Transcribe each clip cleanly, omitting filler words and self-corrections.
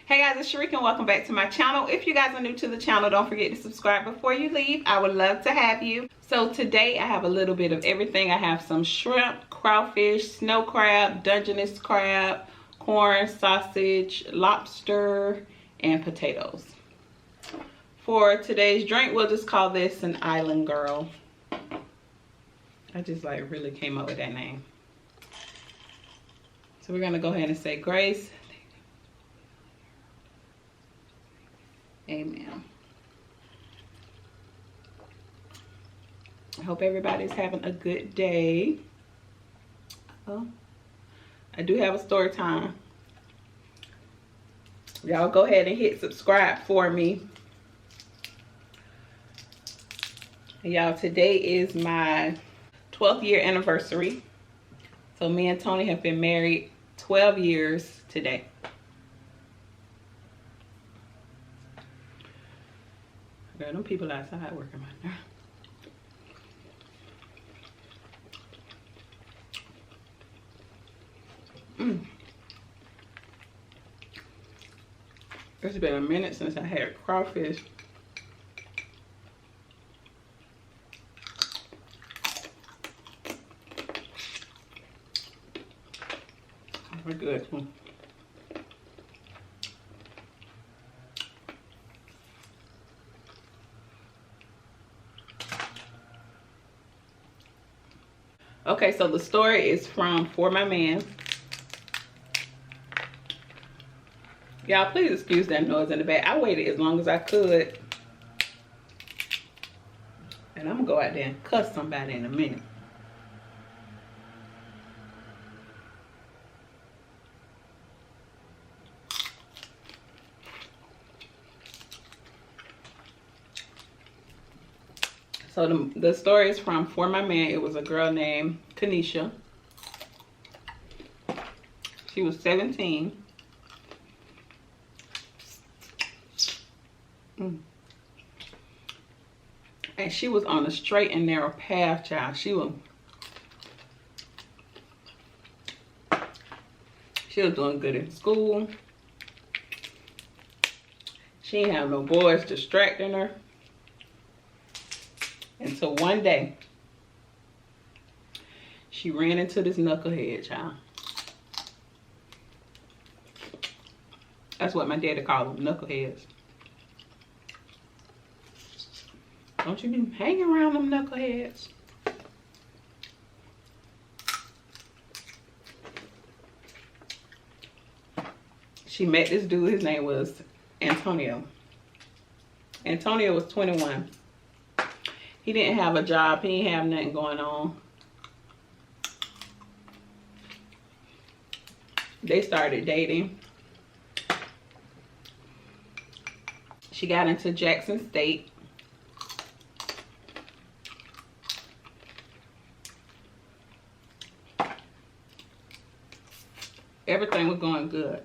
Hey guys, it's Sharika and welcome back to my channel. If you guys are new to the channel, don't forget to subscribe before you leave. I would love to have you. So today I have a little bit of everything. I have some shrimp, crawfish, snow crab, Dungeness crab, corn, sausage, lobster, and potatoes. For today's drink, we'll just call this an Island Girl. I just like really came up with that name. So we're gonna go ahead and say grace. Amen. I hope everybody's having a good day. Oh, I do have a story time. Y'all go ahead and hit subscribe for me. Y'all, today is my 12th year anniversary. So me and Tony have been married 12 years today. Girl, them people outside working right now. It's been a minute since I had crawfish. They're good too. Okay, so the story is from For My Man. Y'all, please excuse that noise in the back. I waited as long as I could. And I'm gonna go out there and cuss somebody in a minute. So the story is from For My Man. It was a girl named Kanisha. She was 17. And she was on a straight and narrow path, child. She was doing good in school. She didn't have no boys distracting her. Until one day, she ran into this knucklehead, child. That's what my daddy called them, knuckleheads. Don't you be hanging around them knuckleheads. She met this dude, his name was Antonio. Antonio was 21. He didn't have a job. He didn't have nothing going on. They started dating. She got into Jackson State. Everything was going good.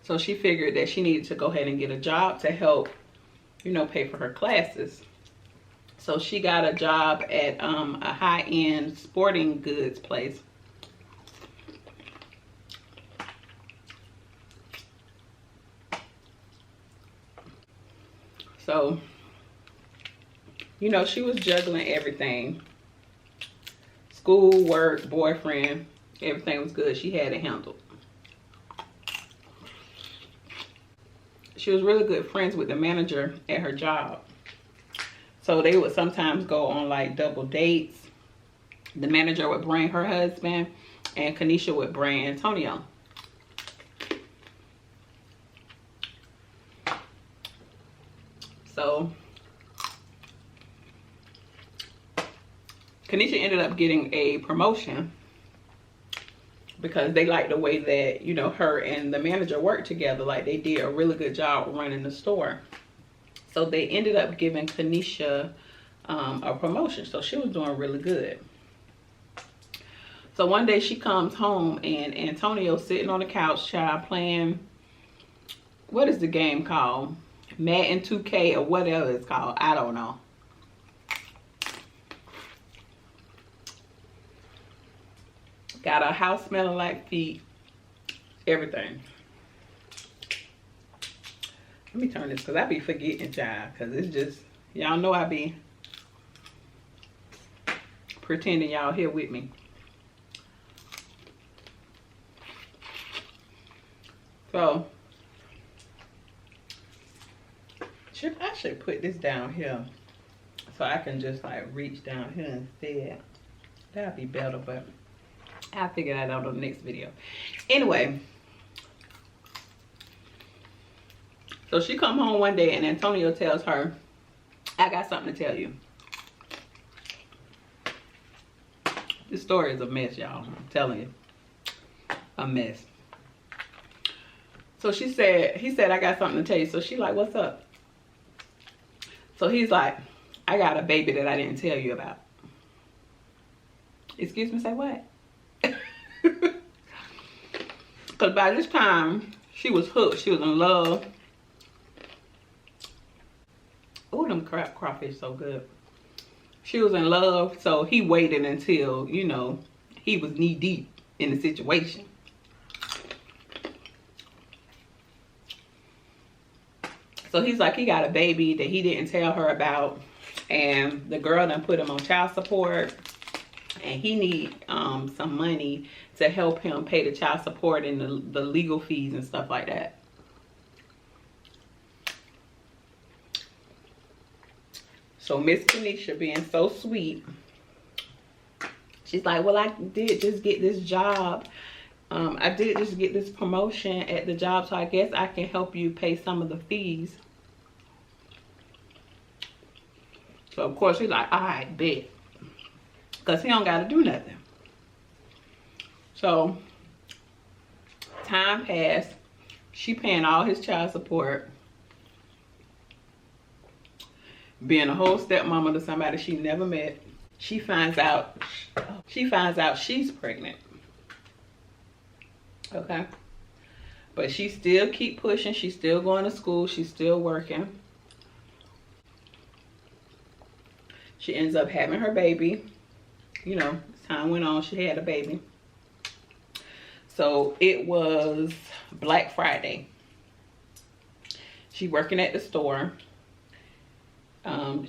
So she figured that she needed to go ahead and get a job to help, you know, pay for her classes. So she got a job at a high-end sporting goods place. So, you know, she was juggling everything. School, work, boyfriend, everything was good. She had it handled. She was really good friends with the manager at her job. So they would sometimes go on like double dates. The manager would bring her husband and Kanisha would bring Antonio. So Kanisha ended up getting a promotion because they liked the way that, you know, her and the manager worked together. Like, they did a really good job running the store. So they ended up giving Kanisha a promotion. So she was doing really good. So one day she comes home and Antonio's sitting on the couch, child, playing, what is the game called? Madden 2K or whatever it's called. I don't know. Got our house smelling like feet. Everything. Let me turn this because I be forgetting, child. Because it's just, y'all know I be pretending y'all here with me. So, I should put this down here so I can just like reach down here instead. That'd be better, but I'll figure that out on the next video. Anyway, so she come home one day and Antonio tells her, I got something to tell you. This story is a mess, y'all. I'm telling you. A mess. So he said, I got something to tell you. So she like, what's up? So he's like, I got a baby that I didn't tell you about. Excuse me, say what? Because by this time, she was hooked. She was in love. Oh, them crawfish so good. She was in love, so he waited until, you know, he was knee deep in the situation. So he's like, he got a baby that he didn't tell her about, and the girl done put him on child support, and he need some money to help him pay the child support and the legal fees and stuff like that. So Miss Kanisha, being so sweet, she's like, well, I did just get this job. I did just get this promotion at the job, so I guess I can help you pay some of the fees. So of course he's like, all right, bet. Because he don't got to do nothing. So time passed. She paying all his child support. Being a whole stepmama to somebody she never met. She finds out she's pregnant. Okay. But she still keep pushing. She's still going to school. She's still working. She ends up having her baby. You know, as time went on, she had a baby. So it was Black Friday. She working at the store.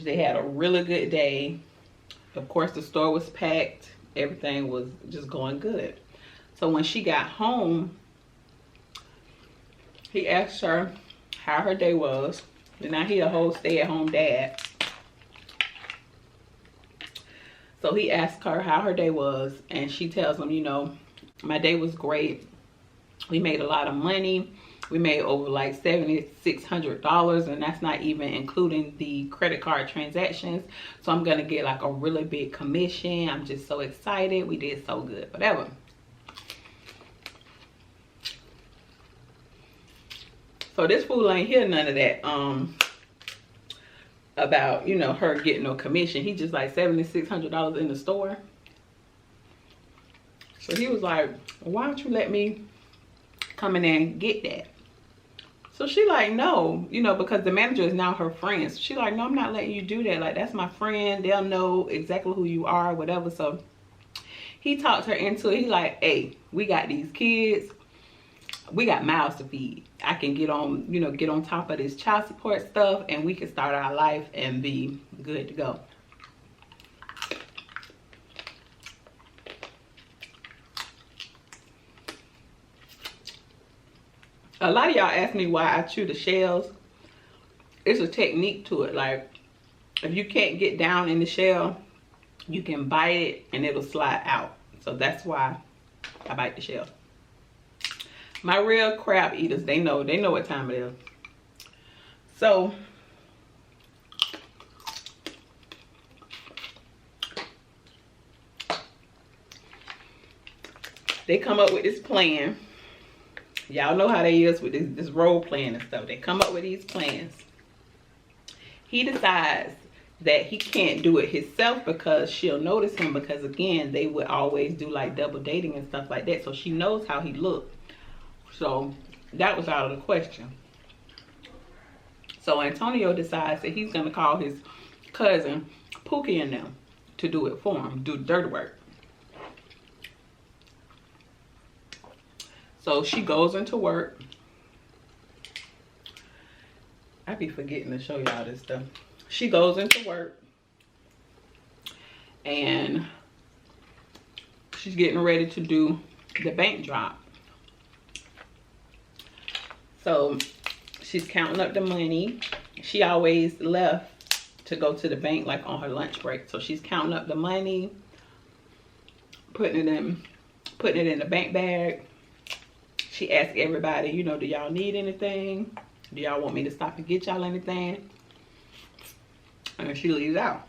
They had a really good day. Of course, the store was packed. Everything was just going good. So when she got home, he asked her how her day was. And now he a whole stay-at-home dad. So he asked her how her day was, and she tells him, you know, my day was great. We made a lot of money. We made over like $7,600, and that's not even including the credit card transactions. So I'm gonna get like a really big commission. I'm just so excited. We did so good, whatever. So this fool ain't hear none of that about, you know, her getting no commission. He just like $7,600 in the store. So he was like, why don't you let me come in there and get that? So she like, no, you know, because the manager is now her friend. So she like, no, I'm not letting you do that. Like, that's my friend. They'll know exactly who you are, whatever. So he talked her into it. He like, hey, we got these kids. We got mouths to feed. I can get on, you know, get on top of this child support stuff, and we can start our life and be good to go. A lot of y'all ask me why I chew the shells. It's a technique to it. Like, if you can't get down in the shell, you can bite it and it'll slide out. So that's why I bite the shell. My real crab eaters, they know what time it is. So they come up with this plan. Y'all know how they is with this role playing and stuff. They come up with these plans. He decides that he can't do it himself because she'll notice him, because again, they would always do like double dating and stuff like that. So she knows how he looked. So that was out of the question. So Antonio decides that he's going to call his cousin Pookie and them to do it for him, do dirty work. So she goes into work. I be forgetting to show y'all this stuff. She goes into work and she's getting ready to do the bank drop. So she's counting up the money. She always left to go to the bank like on her lunch break. So she's counting up the money, putting it in the bank bag. She asked everybody, you know, do y'all need anything? Do y'all want me to stop and get y'all anything? And she leaves out.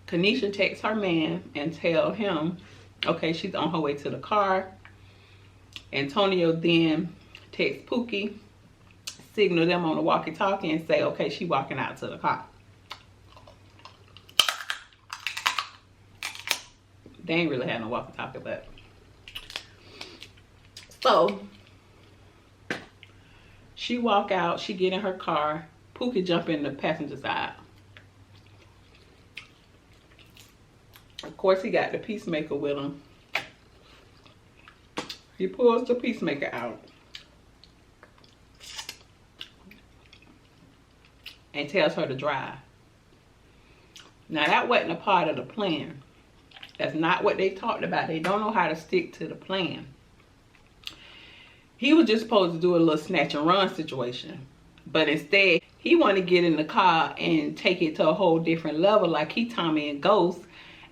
Kanisha texts her man and tell him, okay, she's on her way to the car. Antonio then texts Pookie, signal them on the walkie-talkie and say, okay, she walking out to the car. They ain't really had no walkie-talkie, but. So, she walk out, she get in her car, Pookie jump in the passenger side. Of course, he got the peacemaker with him. He pulls the peacemaker out and tells her to drive. Now, that wasn't a part of the plan. That's not what they talked about. They don't know how to stick to the plan. He was just supposed to do a little snatch and run situation. But instead, he wanted to get in the car and take it to a whole different level like he Tommy and Ghost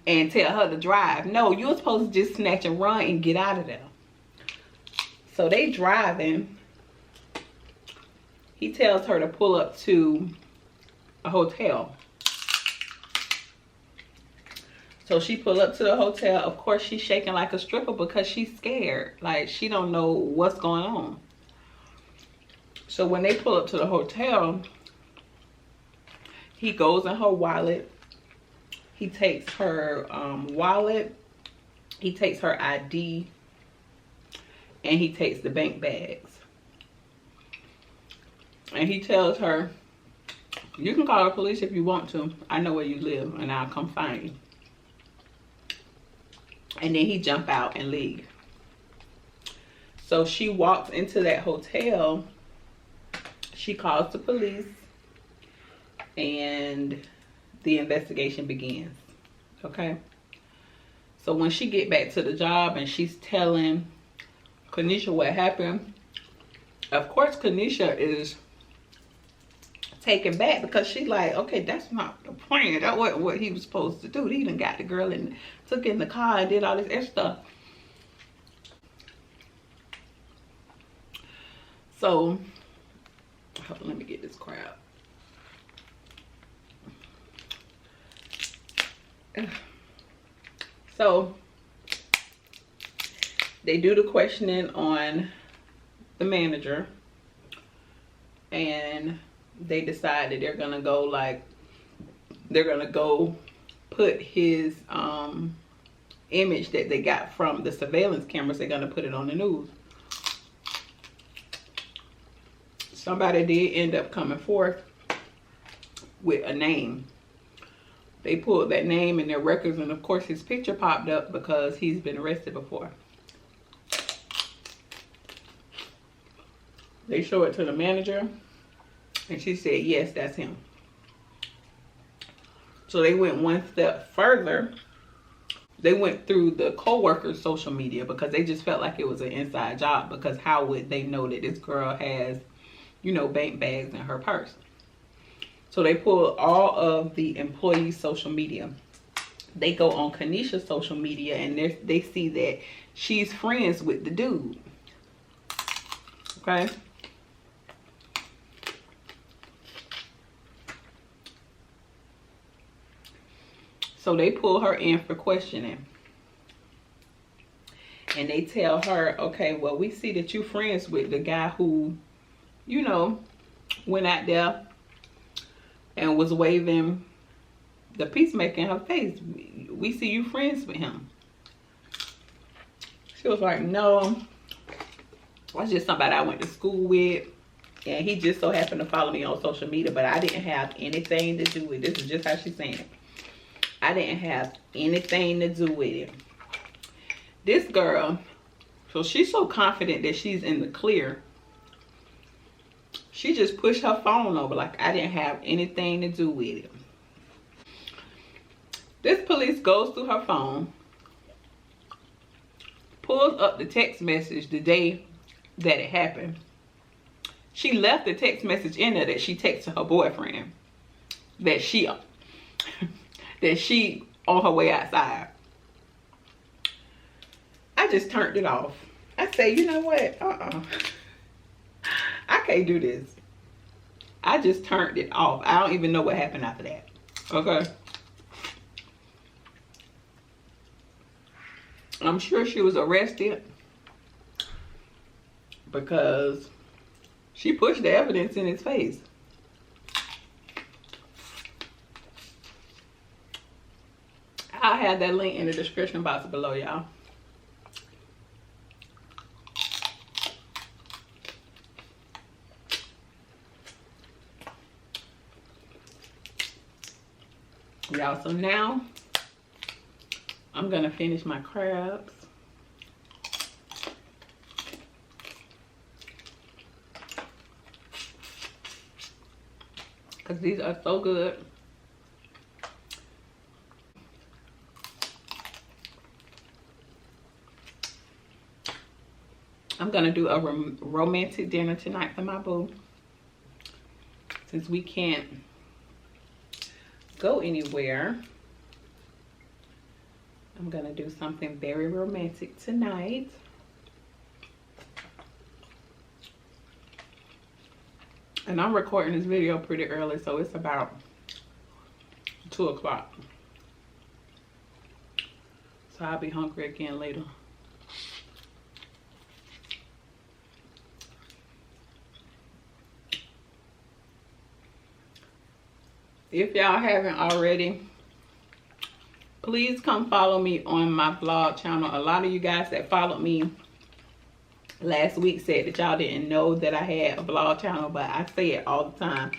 and tell her to drive. No, you're supposed to just snatch and run and get out of there. So they driving. He tells her to pull up to a hotel. So she pull up to the hotel. Of course, she's shaking like a stripper because she's scared. Like, she don't know what's going on. So when they pull up to the hotel, he goes in her wallet. He takes her wallet. He takes her ID. And he takes the bank bags. And he tells her, you can call the police if you want to. I know where you live and I'll come find you. And then he jump out and leave. So she walks into that hotel. She calls the police. And the investigation begins. Okay? So when she get back to the job and she's telling Kanisha what happened, of course Kanisha is taken back because she's like, okay, that's not the plan. That wasn't what he was supposed to do. He done got the girl and took in the car and did all this extra stuff. So, hold on, let me get this crowd. So, they do the questioning on the manager. And they decide that they're gonna go put his image that they got from the surveillance cameras. They're gonna put it on the news. Somebody did end up coming forth with a name. They pulled that name in their records, and of course his picture popped up because he's been arrested before. They show it to the manager. And she said, yes, that's him. So they went one step further. They went through the co-worker's social media because they just felt like it was an inside job. Because how would they know that this girl has, you know, bank bags in her purse? So they pulled all of the employees' social media. They go on Kanisha's social media and they see that she's friends with the dude. Okay? So they pull her in for questioning. And they tell her, okay, well, we see that you're friends with the guy who, you know, went out there and was waving the peacemaker in her face. We see you friends with him. She was like, no, that's just somebody I went to school with. And he just so happened to follow me on social media, but I didn't have anything to do with it. This is just how she's saying it. I didn't have anything to do with it. This girl, So she's so confident that she's in the clear. She just pushed her phone over like I didn't have anything to do with it. This police goes through her phone, pulls up the text message the day that it happened. She left the text message in there that she texted her boyfriend that she on her way outside. I just turned it off. I say, you know what? I can't do this. I just turned it off. I don't even know what happened after that. Okay. I'm sure she was arrested because she pushed the evidence in his face. I'll have that link in the description box below, y'all. Y'all, so now I'm gonna finish my crabs. Cause these are so good. I'm gonna do a romantic dinner tonight for my boo. Since we can't go anywhere, I'm gonna do something very romantic tonight. And I'm recording this video pretty early, so it's about 2 o'clock. So I'll be hungry again later. If y'all haven't already, please come follow me on my vlog channel. A lot of you guys that followed me last week said that y'all didn't know that I had a vlog channel, but I say it all the time.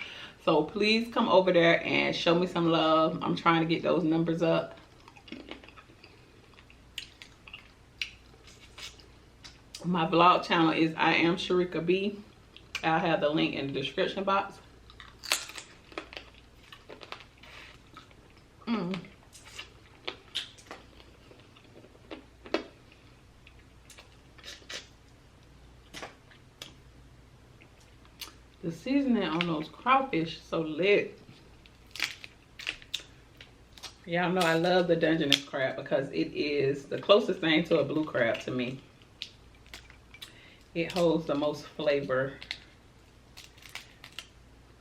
So please come over there and show me some love. I'm trying to get those numbers up. My vlog channel is I Am Sharika B. I'll have the link in the description box. The seasoning on those crawfish so lit. Y'all know I love the Dungeness crab because it is the closest thing to a blue crab to me. It holds the most flavor.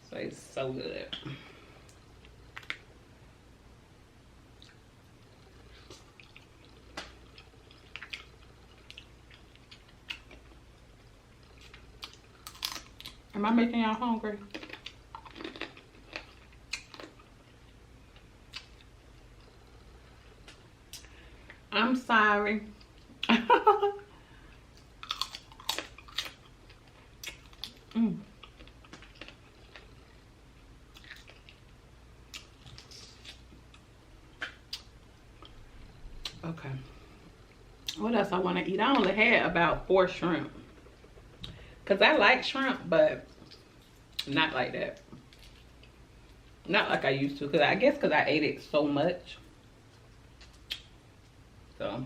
So it's so good. Am I making y'all hungry? I'm sorry. Okay. What else I want to eat? I only had about 4 shrimp. Because I like shrimp, but not like that. Not like I used to. Because I guess because I ate it so much. So.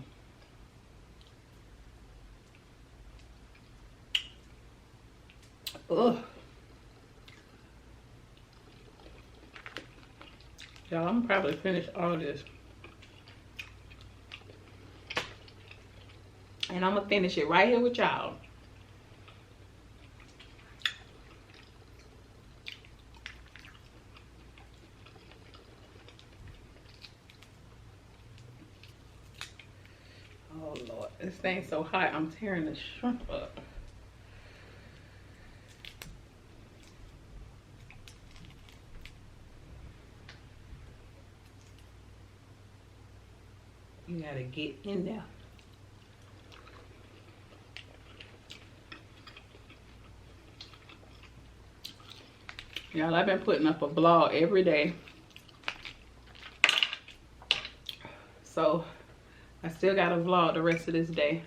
Ugh. Y'all, I'm probably finish all this. And I'm going to finish it right here with y'all. Oh, Lord. This thing's so hot, I'm tearing the shrimp up. You gotta get in there. Y'all, I've been putting up a vlog every day. So, I still got to vlog the rest of this day.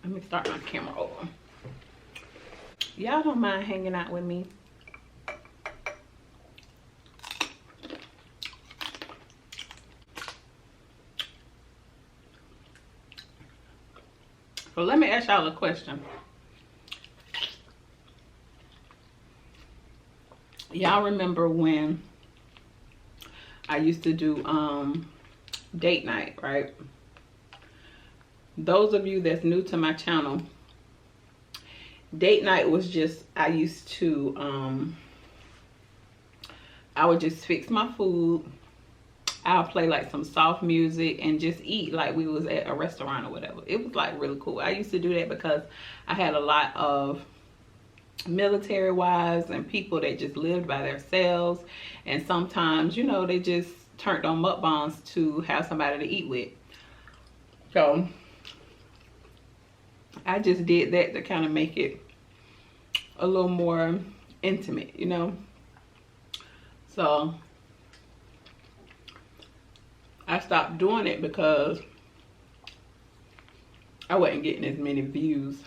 Let me start my camera over. Y'all don't mind hanging out with me? So let me ask y'all a question. Y'all remember when I used to do date night, right? Those of you that's new to my channel, date night was just, I used to, I would just fix my food. I'll play like some soft music and just eat like we was at a restaurant or whatever. It was like really cool. I used to do that because I had a lot of military wives and people that just lived by themselves, and sometimes, you know, they just turned on mukbangs to have somebody to eat with. So I just did that to kind of make it a little more intimate, you know. So I stopped doing it because I wasn't getting as many views.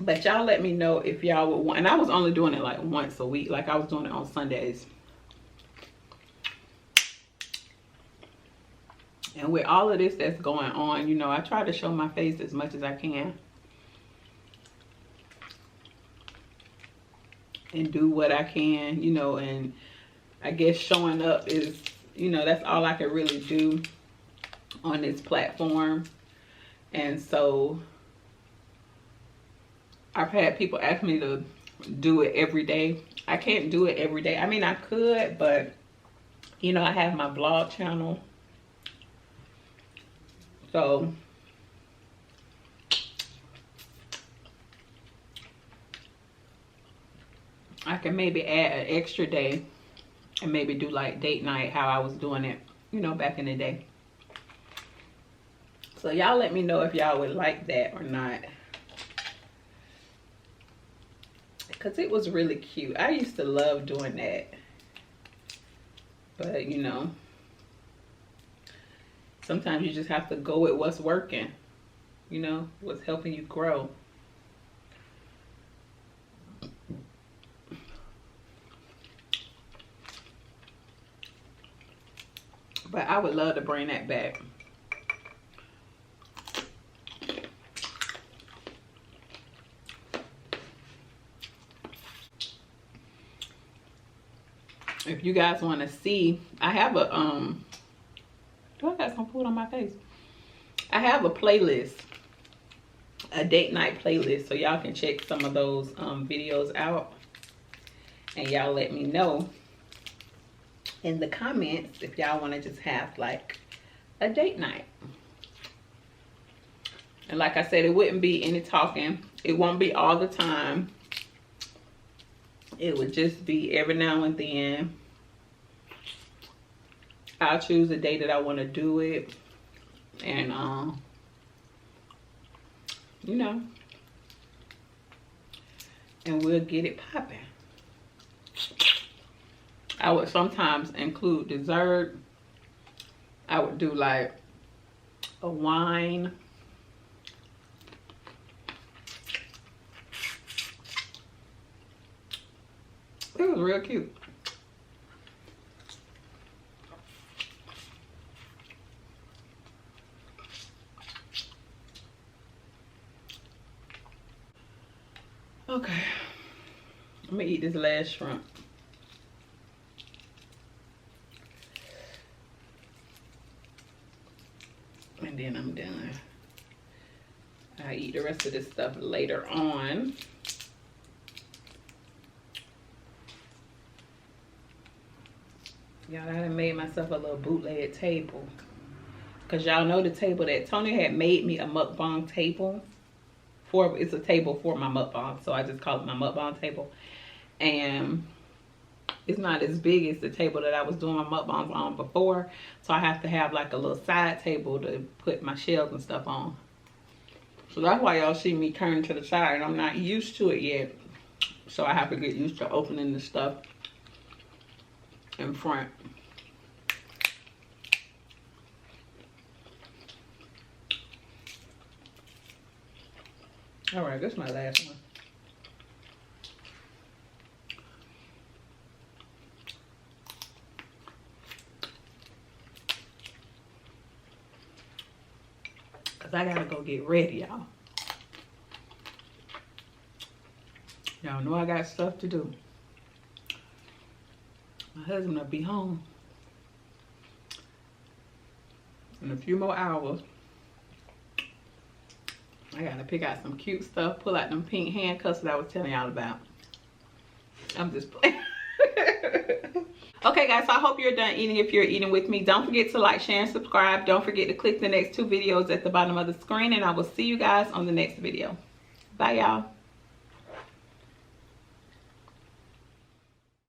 But y'all let me know if y'all would want, and I was only doing it like once a week, like I was doing it on Sundays. And with all of this that's going on, you know, I try to show my face as much as I can. And do what I can, you know, and I guess showing up is, you know, that's all I can really do on this platform. And so I've had people ask me to do it every day. I can't do it every day. I mean, I could, but, you know, I have my vlog channel. So I can maybe add an extra day and maybe do like date night how I was doing it, you know, back in the day. So y'all let me know if y'all would like that or not, because it was really cute. I used to love doing that, but you know, sometimes you just have to go with what's working, you know, what's helping you grow. But I would love to bring that back. If you guys want to see, I have a do I got some food on my face? I have a playlist, a date night playlist, so y'all can check some of those videos out, and y'all let me know in the comments if y'all want to just have like a date night. And like I said, it wouldn't be any talking. It won't be all the time. It would just be every now and then. I'll choose a day that I want to do it, and you know, and we'll get it popping. I would sometimes include dessert. I would do like a wine. It was real cute. Okay, I'm gonna eat this last shrimp. And then I'm done. I eat the rest of this stuff later on. Y'all, I done made myself a little bootleg table. Cause y'all know the table that Tony had made me a mukbang table. It's a table for my mukbang, so I just call it my mukbang table. And it's not as big as the table that I was doing my mukbangs on before, so I have to have like a little side table to put my shells and stuff on. So that's why y'all see me turn to the side. I'm not used to it yet, so I have to get used to opening the stuff in front. All right, this is my last one. Cause I gotta go get ready, y'all. Y'all know I got stuff to do. My husband will be home in a few more hours. I gotta pick out some cute stuff, pull out them pink handcuffs that I was telling y'all about. I'm just playing. Okay guys, so I hope you're done eating if you're eating with me. Don't forget to like, share, and subscribe. Don't forget to click the next 2 videos at the bottom of the screen, and I will see you guys on the next video. Bye y'all.